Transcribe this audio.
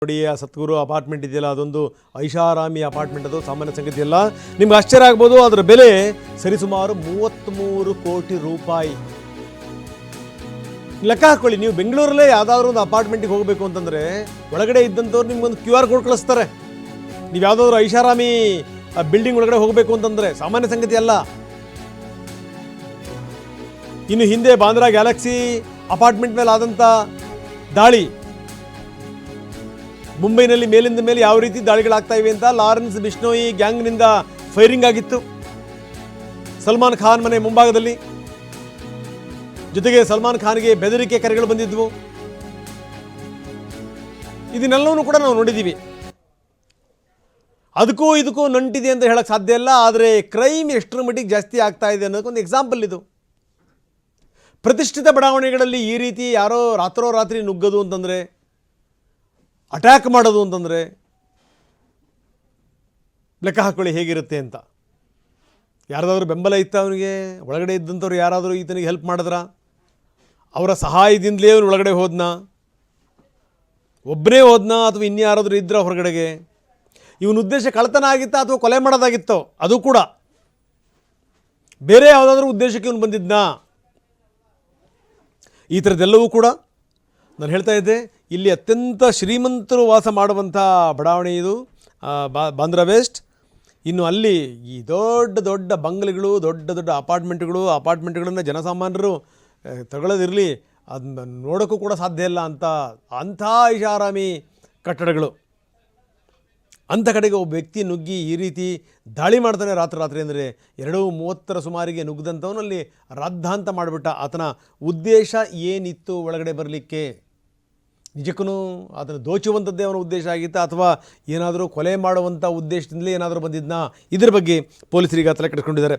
ನೋಡಿ, ಆ ಸದ್ಗುರು ಅಪಾರ್ಟ್ಮೆಂಟ್ ಇದೆಯಲ್ಲ, ಅದೊಂದು ಐಷಾರಾಮಿ ಅಪಾರ್ಟ್ಮೆಂಟ್. ಅದು ಸಾಮಾನ್ಯ ಸಂಗತಿ ಅಲ್ಲ. ನಿಮ್ಗೆ ಆಶ್ಚರ್ಯ ಆಗ್ಬೋದು, ಅದರ ಬೆಲೆ ಸರಿಸುಮಾರು 33 ಕೋಟಿ ರೂಪಾಯಿ. ಲೆಕ್ಕ ಹಾಕೊಳ್ಳಿ, ನೀವು ಬೆಂಗಳೂರಲ್ಲೇ ಯಾವುದಾದ್ರೂ ಒಂದು ಅಪಾರ್ಟ್ಮೆಂಟಿಗೆ ಹೋಗಬೇಕು ಅಂತಂದರೆ ಒಳಗಡೆ ಇದ್ದಂಥವ್ರು ನಿಮ್ಗೊಂದು QR ಕೋಡ್ ಕಳಿಸ್ತಾರೆ. ನೀವು ಯಾವುದಾದ್ರೂ ಐಷಾರಾಮಿ ಬಿಲ್ಡಿಂಗ್ ಒಳಗಡೆ ಹೋಗಬೇಕು ಅಂತಂದರೆ ಸಾಮಾನ್ಯ ಸಂಗತಿ ಅಲ್ಲ. ಇನ್ನು ಹಿಂದೆ ಬಾಂದ್ರಾ ಗ್ಯಾಲಕ್ಸಿ ಅಪಾರ್ಟ್ಮೆಂಟ್ ಮೇಲೆ ಆದಂಥ ದಾಳಿ, ಮುಂಬೈನಲ್ಲಿ ಮೇಲಿಂದ ಮೇಲೆ ಯಾವ ರೀತಿ ದಾಳಿಗಳಾಗ್ತಾ ಇವೆ ಅಂತ ಲಾರೆನ್ಸ್ ಬಿಷ್ಣೋಯಿ ಗ್ಯಾಂಗ್ನಿಂದ ಫೈರಿಂಗ್ ಆಗಿತ್ತು ಸಲ್ಮಾನ್ ಖಾನ್ ಮನೆ ಮುಂಭಾಗದಲ್ಲಿ. ಜೊತೆಗೆ ಸಲ್ಮಾನ್ ಖಾನ್ಗೆ ಬೆದರಿಕೆ ಕರೆಗಳು ಬಂದಿದ್ವು. ಇದನ್ನೆಲ್ಲವೂ ಕೂಡ ನಾವು ನೋಡಿದ್ದೀವಿ. ಅದಕ್ಕೂ ಇದಕ್ಕೂ ನಂಟಿದೆ ಅಂತ ಹೇಳಕ್ಕೆ ಸಾಧ್ಯ ಇಲ್ಲ. ಆದರೆ ಕ್ರೈಮ್ ಎಷ್ಟರ ಮಟ್ಟಿಗೆ ಜಾಸ್ತಿ ಆಗ್ತಾ ಇದೆ ಅನ್ನೋದಕ್ಕೊಂದು ಎಕ್ಸಾಂಪಲ್ ಇದು. ಪ್ರತಿಷ್ಠಿತ ಬಡಾವಣೆಗಳಲ್ಲಿ ಈ ರೀತಿ ಯಾರೋ ರಾತ್ರೋರಾತ್ರಿ ನುಗ್ಗೋದು ಅಂತಂದರೆ, ಅಟ್ಯಾಕ್ ಮಾಡೋದು ಅಂತಂದರೆ ಲೆಕ್ಕ ಹಾಕ್ಕೊಳ್ಳಿ ಹೇಗಿರುತ್ತೆ ಅಂತ. ಯಾರಾದರೂ ಬೆಂಬಲ ಇತ್ತ ಅವನಿಗೆ? ಒಳಗಡೆ ಇದ್ದಂಥವ್ರು ಯಾರಾದರೂ ಈತನಿಗೆ ಹೆಲ್ಪ್ ಮಾಡಿದ್ರ? ಅವರ ಸಹಾಯದಿಂದಲೇ ಅವನು ಒಳಗಡೆ ಹೋದ್ನಾ? ಒಬ್ಬನೇ ಹೋದ್ನಾ ಅಥವಾ ಇನ್ಯಾರಾದರೂ ಇದ್ರ ಹೊರಗಡೆಗೆ? ಇವನ ಉದ್ದೇಶ ಕಳ್ಳತನ ಆಗಿತ್ತಾ ಅಥವಾ ಕೊಲೆ ಮಾಡೋದಾಗಿತ್ತೋ? ಅದು ಕೂಡ ಬೇರೆ ಯಾವುದಾದ್ರೂ ಉದ್ದೇಶಕ್ಕೆ ಇವನು ಬಂದಿದ್ನಾ? ಈ ಥರದ್ದೆಲ್ಲವೂ ಕೂಡ ನಾನು ಹೇಳ್ತಾ ಇದ್ದೆ. ಇಲ್ಲಿ ಅತ್ಯಂತ ಶ್ರೀಮಂತರು ವಾಸ ಮಾಡುವಂಥ ಬಡಾವಣೆ ಇದು, ಬಾಂದ್ರಾ ವೆಸ್ಟ್. ಇನ್ನು ಅಲ್ಲಿ ಈ ದೊಡ್ಡ ದೊಡ್ಡ ಬಂಗ್ಲೆಗಳು, ದೊಡ್ಡ ದೊಡ್ಡ ಅಪಾರ್ಟ್ಮೆಂಟ್ಗಳನ್ನು ಜನಸಾಮಾನ್ಯರು ತಗೊಳ್ಳೋದಿರಲಿ, ಅದನ್ನ ನೋಡೋಕ್ಕೂ ಕೂಡ ಸಾಧ್ಯ ಇಲ್ಲ ಅಂಥ ಐಷಾರಾಮಿ ಕಟ್ಟಡಗಳು. ಅಂಥ ಕಡೆಗೆ ಒಬ್ಬ ವ್ಯಕ್ತಿ ನುಗ್ಗಿ ಈ ರೀತಿ ದಾಳಿ ಮಾಡ್ತಾನೆ ರಾತ್ರಿ ಅಂದರೆ 2:30 ಸುಮಾರಿಗೆ ನುಗ್ಗಿದಂಥವನಲ್ಲಿ ರಾದ್ಧಾಂತ ಮಾಡಿಬಿಟ್ಟ. ಆತನ ಉದ್ದೇಶ ಏನಿತ್ತು ಒಳಗಡೆ ಬರಲಿಕ್ಕೆ? ನಿಜಕ್ಕೂ ಅದನ್ನು ದೋಚುವಂಥದ್ದೇ ಅವನ ಉದ್ದೇಶ ಆಗಿತ್ತಾ ಅಥವಾ ಏನಾದರೂ ಕೊಲೆ ಮಾಡುವಂಥ ಉದ್ದೇಶದಿಂದಲೇ ಏನಾದರೂ ಬಂದಿದ್ನಾ? ಇದ್ರ ಬಗ್ಗೆ ಪೊಲೀಸರಿಗೆ ತಲೆ ಕೆಡಿಸ್ಕೊಂಡಿದ್ದಾರೆ.